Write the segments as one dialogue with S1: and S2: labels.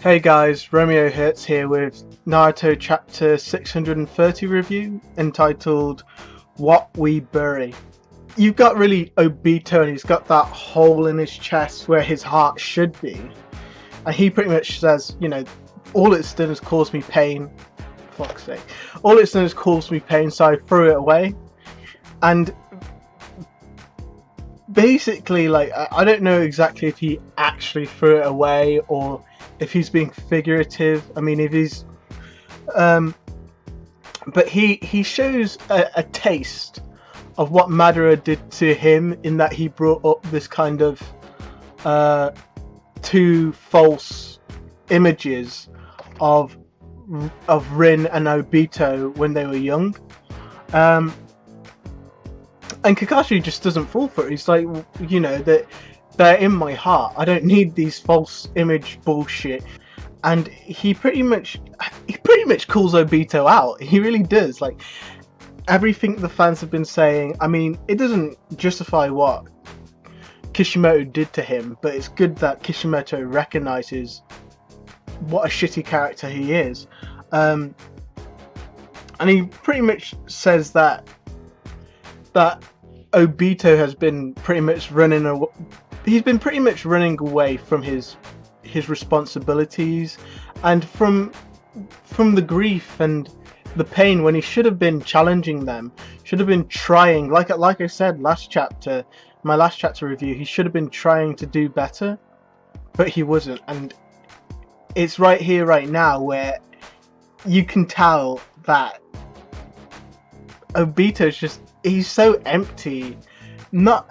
S1: Hey guys, Romeo Hertz here with Naruto chapter 630 review entitled What We Bury. You've got really Obito and he's got that hole in his chest where his heart should be. And he pretty much says, all it's done is cause me pain. Fuck's sake. All it's done is cause me pain, so I threw it away. And basically, I don't know exactly if he actually threw it away or if he's being figurative. I mean, if he's but he shows a taste of what Madara did to him, in that he brought up this kind of two false images of Rin and Obito when they were young, and Kakashi just doesn't fall for it. He's like, that they're in my heart. I don't need these false image bullshit. And he pretty much calls Obito out. He really does. Like, everything the fans have been saying, I mean, it doesn't justify what Kishimoto did to him, but it's good that Kishimoto recognizes what a shitty character he is. And he pretty much says that Obito has been pretty much running away. He's been pretty much running away from his responsibilities and from the grief and the pain, when he should have been challenging them, should have been trying. Like I said last chapter, my last chapter review, he should have been trying to do better, but he wasn't. And it's right here, right now, where you can tell that Obito's just, he's so empty. Not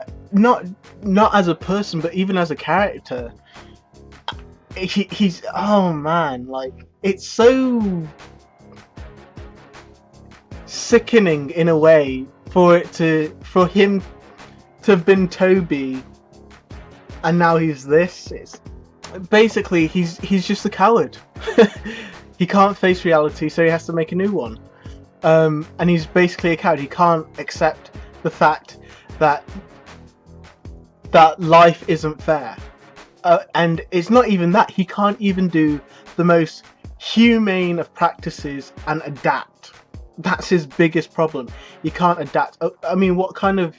S1: as a person, but even as a character. He's, oh man, like, it's so sickening in a way for him to have been Toby, and now he's this. It's basically, he's just a coward. He can't face reality, so he has to make a new one. And he's basically a coward. He can't accept the fact that life isn't fair. And it's not even that. He can't even do the most humane of practices and adapt. That's his biggest problem. You can't adapt. I mean, what kind of...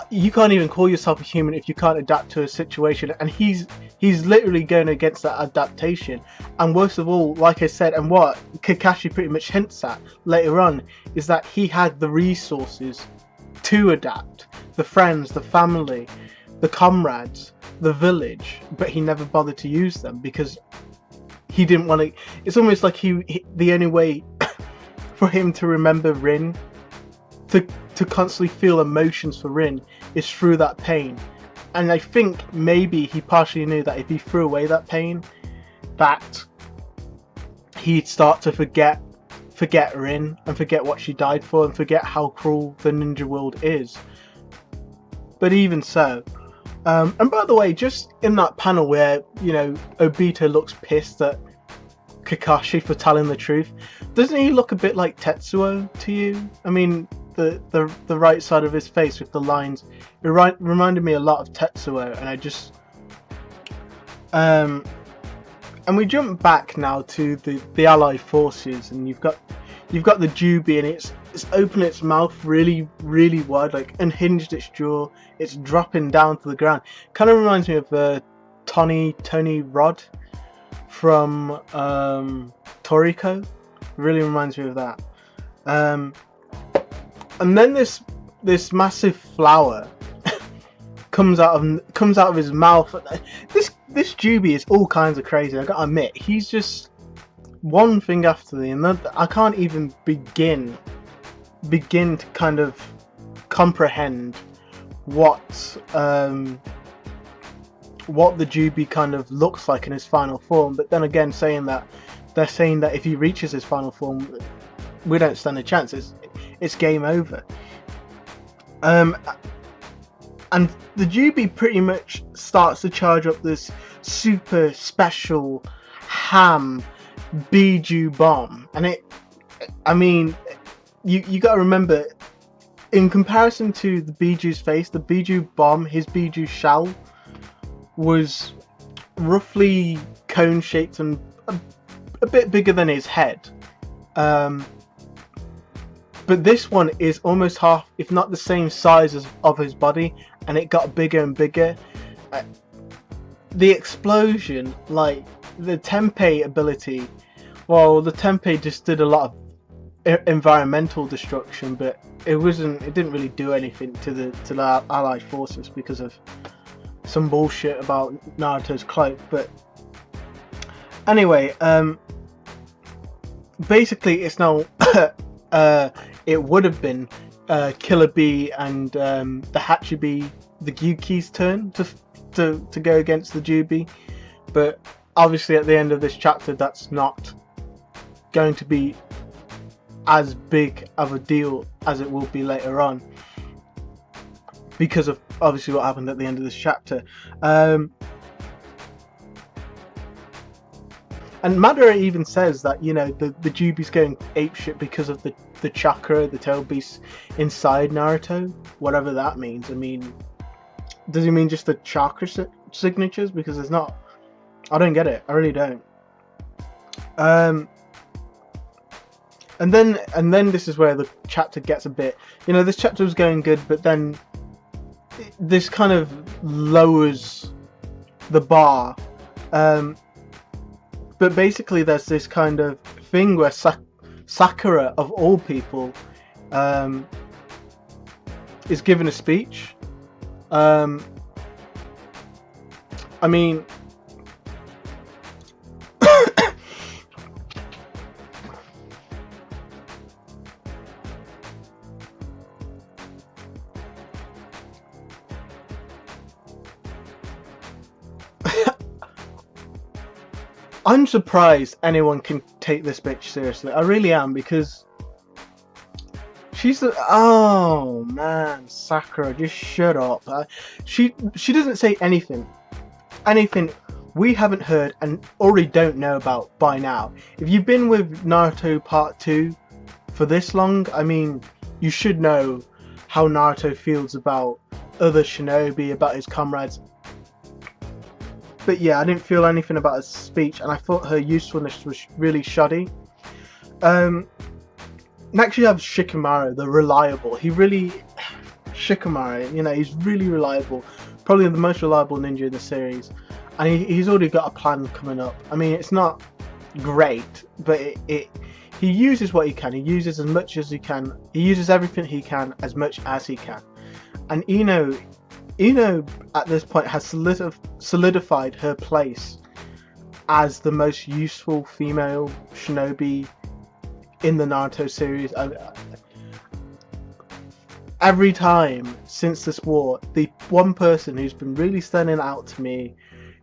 S1: You can't even call yourself a human if you can't adapt to a situation. And he's literally going against that adaptation. And worst of all, like I said, and what Kakashi pretty much hints at later on, is that he had the resources to adapt. The friends, the family, the comrades, the village, but he never bothered to use them because he didn't want to. It's almost like the only way for him to remember Rin, to constantly feel emotions for Rin, is through that pain. And I think maybe he partially knew that if he threw away that pain, that he'd start to forget Rin and forget what she died for and forget how cruel the ninja world is. But even so, and by the way, just in that panel where, Obito looks pissed at Kakashi for telling the truth, doesn't he look a bit like Tetsuo to you? I mean, the right side of his face with the lines, it reminded me a lot of Tetsuo. And I just and we jump back now to the Allied forces, and you've got the Jubi, and it's opened its mouth really, really wide, like unhinged its jaw. It's dropping down to the ground. Kind of reminds me of Tony Rod from Toriko. Really reminds me of that. And then this massive flower comes out of his mouth. This Jubi is all kinds of crazy. I gotta admit, he's just one thing after the another. I can't even begin to kind of comprehend what the Jubi kind of looks like in his final form. But then again, they're saying that if he reaches his final form, we don't stand a chance. It's game over. And the Jubi pretty much starts to charge up this super special ham Biju bomb, and I mean, you got to remember, in comparison to the Biju's face, the Biju bomb, his Biju shell, was roughly cone shaped and a bit bigger than his head. But this one is almost half, if not the same size of his body, and it got bigger and bigger. The explosion, like the Tempeh ability, well, the Tempeh just did a lot of environmental destruction, but it didn't really do anything to the Allied forces because of some bullshit about Naruto's cloak. But anyway, basically it's now it would have been Killer Bee and the Hachibi, the Gyuki's turn to go against the Jubi, but obviously at the end of this chapter that's not going to be as big of a deal as it will be later on, because of obviously what happened at the end of this chapter. And Madara even says that, you know, the Jubi's going apeshit because of the chakra, the tail beast inside Naruto, whatever that means. I mean, does he mean just the chakra signatures? Because there's not, I don't get it, I really don't. And then this is where the chapter gets a bit, you know, this chapter was going good, but then this kind of lowers the bar. But basically there's this kind of thing where Sakura, of all people, is given a speech. I mean, I'm surprised anyone can take this bitch seriously. I really am, because she's the, oh man, Sakura, just shut up. She doesn't say anything we haven't heard and already don't know about by now. If you've been with Naruto Part 2 for this long, I mean, you should know how Naruto feels about other shinobi, about his comrades. But yeah, I didn't feel anything about her speech, and I thought her usefulness was really shoddy. Next you have Shikamaru, the reliable. Shikamaru, you know, he's really reliable. Probably the most reliable ninja in the series. And he's already got a plan coming up. I mean, it's not great, but he uses what he can. He uses as much as he can. He uses everything he can as much as he can. And Ino at this point has solidified her place as the most useful female shinobi in the Naruto series. Every time since this war, the one person who's been really standing out to me,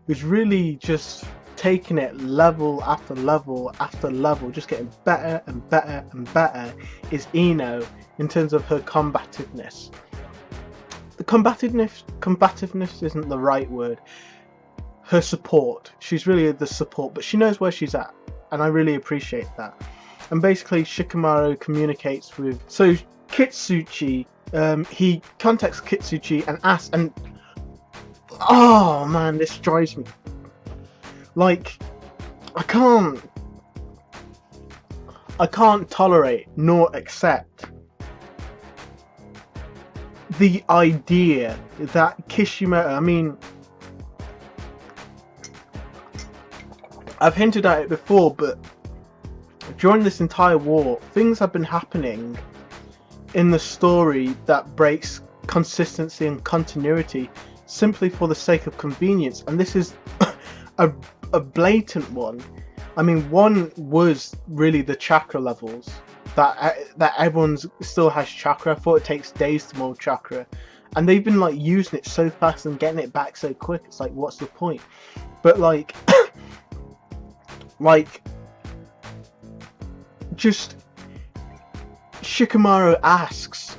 S1: who's really just taking it level after level after level, just getting better and better and better, is Ino in terms of her combativeness. The combativeness isn't the right word. Her support. She's really the support, but she knows where she's at, and I really appreciate that. And basically Shikamaru communicates with Kitsuchi. He contacts Kitsuchi and asks, and oh man, this drives me. Like, I can't tolerate nor accept the idea that Kishimoto, I mean, I've hinted at it before, but during this entire war, things have been happening in the story that breaks consistency and continuity simply for the sake of convenience, and this is a blatant one. I mean, one was really the chakra levels, that everyone still has chakra. I thought it takes days to mold chakra, and they've been like using it so fast and getting it back so quick. It's like, what's the point? But like like just Shikamaru asks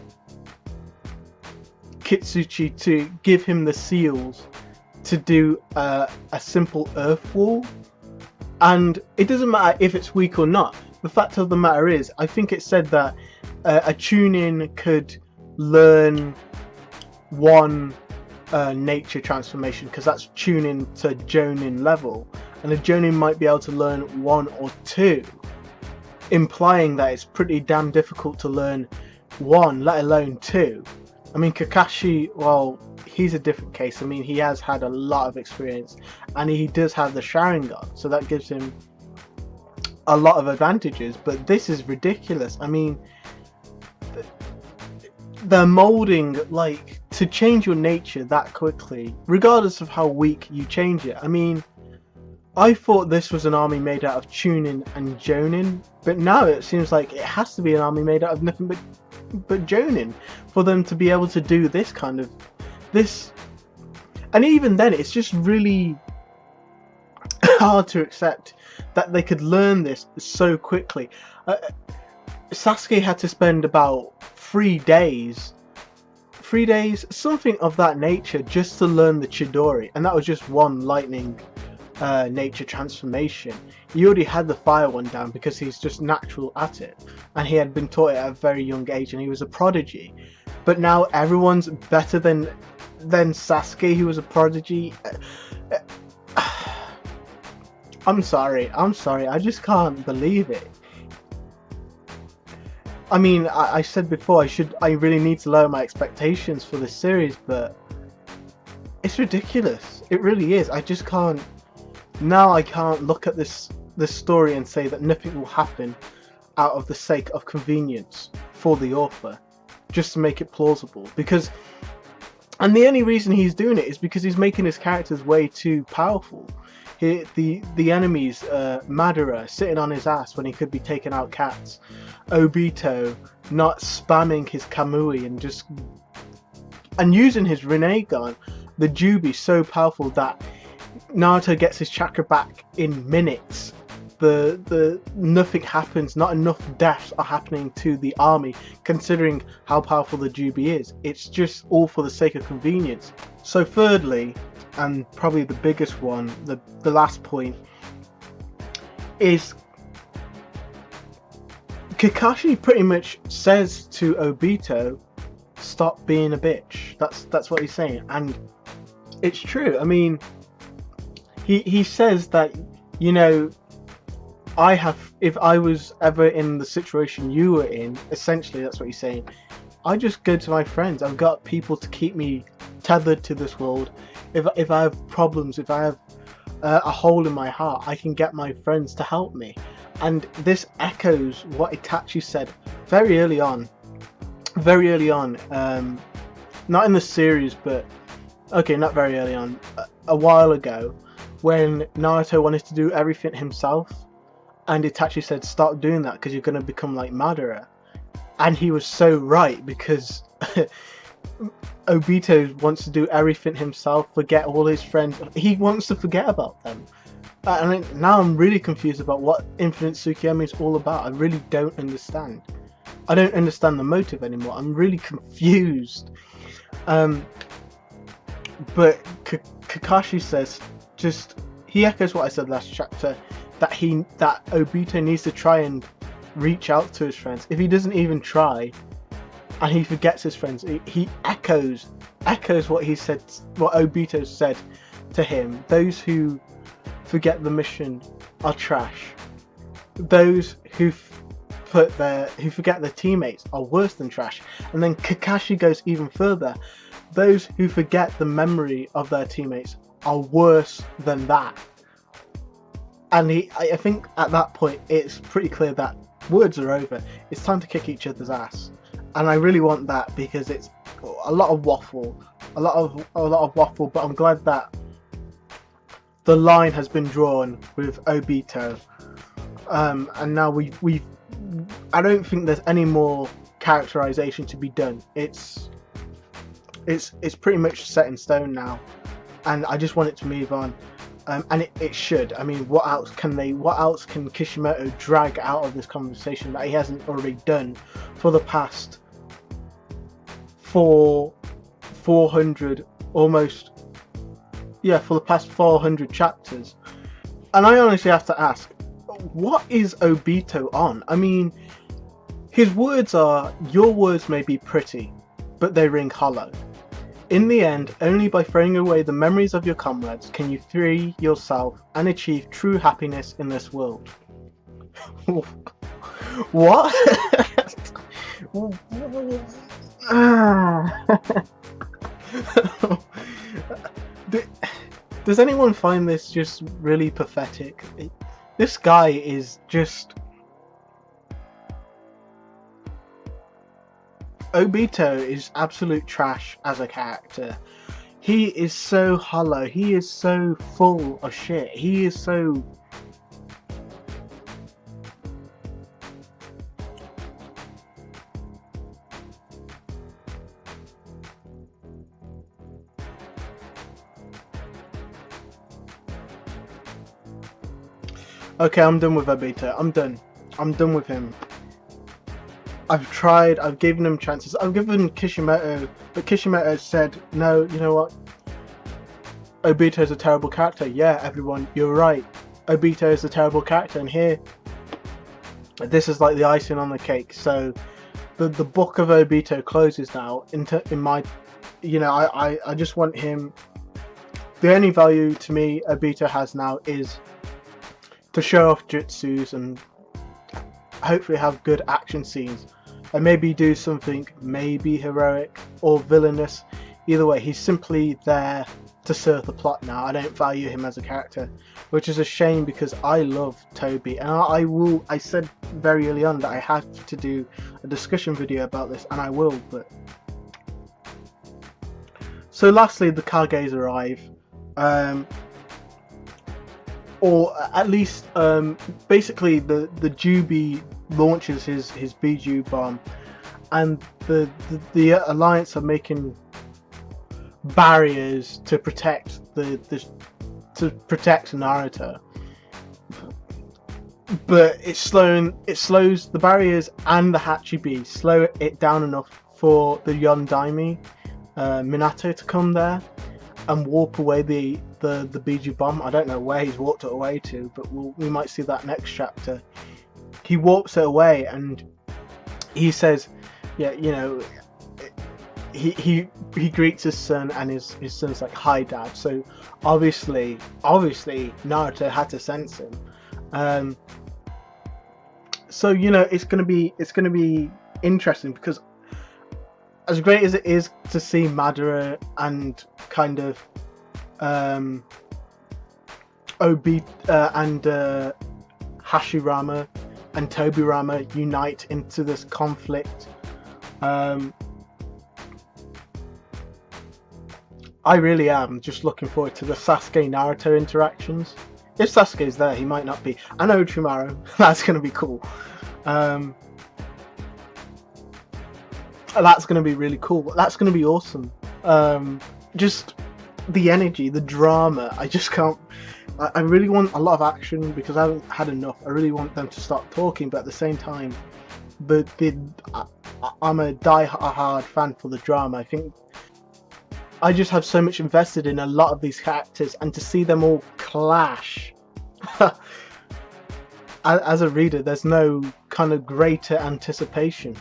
S1: Kitsuchi to give him the seals to do a simple earth wall, and it doesn't matter if it's weak or not. The fact of the matter is, I think it said that a Chunin could learn one nature transformation, because that's Chunin to Jonin level, and a Jonin might be able to learn 1 or 2, implying that it's pretty damn difficult to learn 1, let alone 2. I mean, Kakashi, well, he's a different case. I mean, he has had a lot of experience, and he does have the Sharingan, so that gives him a lot of advantages. But this is ridiculous. I mean, they're molding, like, to change your nature that quickly, regardless of how weak you change it. I mean, I thought this was an army made out of Chunin and Jonin, but now it seems like it has to be an army made out of nothing but Jonin for them to be able to do this kind of this. And even then, it's just really hard to accept that they could learn this so quickly. Sasuke had to spend about 3 days, something of that nature, just to learn the Chidori, and that was just one lightning nature transformation. He already had the fire one down because he's just natural at it, and he had been taught it at a very young age, and he was a prodigy. But now everyone's better than Sasuke, who was a prodigy. I'm sorry, I just can't believe it. I mean, I said before I really need to lower my expectations for this series, but it's ridiculous. It really is. I just can't. Now I can't look at this story and say that nothing will happen out of the sake of convenience for the author, just to make it plausible. And the only reason he's doing it is because he's making his characters way too powerful. The enemies, Madara sitting on his ass when he could be taking out cats, Obito not spamming his Kamui and using his Rinnegan, the Jubi so powerful that Naruto gets his chakra back in minutes. The nothing happens, not enough deaths are happening to the army considering how powerful the Jubi is. It's just all for the sake of convenience. So thirdly, and probably the biggest one, the last point, is Kakashi pretty much says to Obito, stop being a bitch. That's what he's saying, and it's true. I mean, he says that, you know, if I was ever in the situation you were in, essentially that's what he's saying, I just go to my friends. I've got people to keep me tethered to this world. If I have problems, if I have a hole in my heart, I can get my friends to help me. And this echoes what Itachi said very early on, not in the series, but okay, not very early on, a while ago, when Naruto wanted to do everything himself, and Itachi said, stop doing that because you're going to become like Madara. And he was so right, because Obito wants to do everything himself, forget all his friends. He wants to forget about them. And now I'm really confused about what Infinite Tsukuyomi is all about. I really don't understand. I don't understand the motive anymore. I'm really confused. But Kakashi says, he echoes what I said last chapter, that Obito needs to try and reach out to his friends. If he doesn't even try, and he forgets his friends, he echoes what he said, what Obito said to him. Those who forget the mission are trash. Those who forget their teammates are worse than trash. And then Kakashi goes even further. Those who forget the memory of their teammates are worse than that. And I think at that point it's pretty clear that words are over. It's time to kick each other's ass. And I really want that, because it's a lot of waffle, a lot of waffle. But I'm glad that the line has been drawn with Obito, and now I don't think there's any more characterization to be done. It's pretty much set in stone now, and I just want it to move on. And it should. I mean, what else can Kishimoto drag out of this conversation that he hasn't already done for the past 400 almost? Yeah, for the past 400 chapters. And I honestly have to ask, what is Obito on? I mean, his words are, your words may be pretty, but they ring hollow. In the end, only by throwing away the memories of your comrades can you free yourself and achieve true happiness in this world. What? Does anyone find this just really pathetic? This guy is just... Obito is absolute trash as a character. He is so hollow. He is so full of shit. He is so... Okay, I'm done with Obito. I'm done. I'm done with him. I've tried, I've given him chances. I've given Kishimoto, but Kishimoto said, no, you know what? Obito is a terrible character. Yeah, everyone, you're right. Obito is a terrible character, and here, this is like the icing on the cake. So, the book of Obito closes now. In my, you know, I just want him. The only value to me Obito has now is to show off jutsus and hopefully have good action scenes, and maybe do something maybe heroic or villainous. Either way, he's simply there to serve the plot now. I don't value him as a character, which is a shame because I love Toby, and I said very early on that I have to do a discussion video about this, and I will. But so lastly, the Kages arrive, or at least basically the Jubi launches his Biju bomb, and the Alliance are making barriers to protect to protect Naruto, but it slows the barriers, and the Hachibi slow it down enough for the Yondaime Minato to come there and warp away the Biju bomb. I don't know where he's warped it away to, but we might see that next chapter. He warps it away, and he says, yeah, you know, he greets his son, and his son's like, hi dad. So obviously Naruto had to sense him. So you know, it's gonna be interesting, because as great as it is to see Madara and kind of Hashirama and Tobirama unite into this conflict, I really am just looking forward to the Sasuke-Naruto interactions. If Sasuke's there, he might not be. And Orochimaru, that's going to be cool. That's going to be really cool. That's going to be awesome. Just the energy, the drama. I just can't... I really want a lot of action because I haven't had enough. I really want them to start talking, but at the same time, I'm a die-hard fan for the drama. I think I just have so much invested in a lot of these characters, and to see them all clash, as a reader, there's no kind of greater anticipation.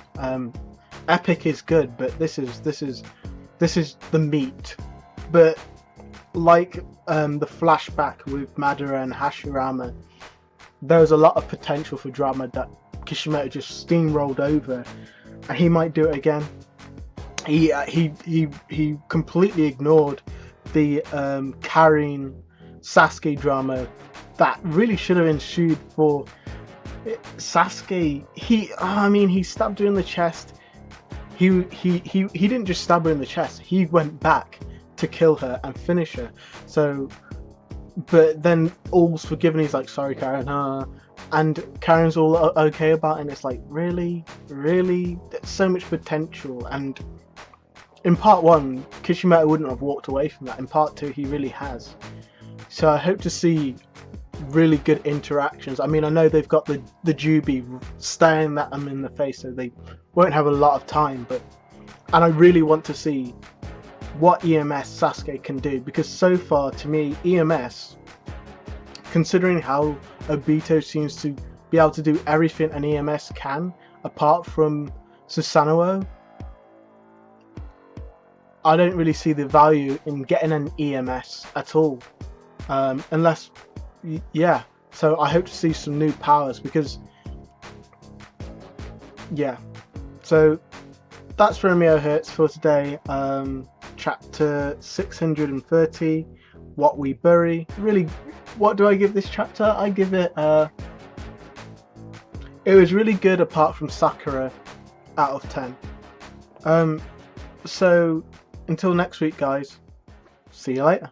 S1: Epic is good, but this is the meat. But like the flashback with Madara and Hashirama, there's a lot of potential for drama that Kishimoto just steamrolled over, and he might do it again. He completely ignored the carrying Sasuke drama that really should have ensued for Sasuke. He stabbed her in the chest. He didn't just stab her in the chest. He went back to kill her and finish her. So, but then all's forgiven. He's like, sorry, Karen, and Karen's all okay about it. And it's like, really, there's so much potential. And in part 1, Kishimoto wouldn't have walked away from that. In part 2, he really has. So I hope to see really good interactions. I mean, I know they've got the Jubi staring at them in the face, so they won't have a lot of time. And I really want to see what EMS Sasuke can do, because so far to me, EMS, considering how Obito seems to be able to do everything an EMS can, apart from Susanoo, I don't really see the value in getting an EMS at all, unless, yeah. So I hope to see some new powers because, yeah. So that's Romeo Hurts for today. Chapter 630, What We Bury. Really, what do I give this chapter? I give it, it was really good apart from Sakura, out of 10. So until next week, guys, see you later.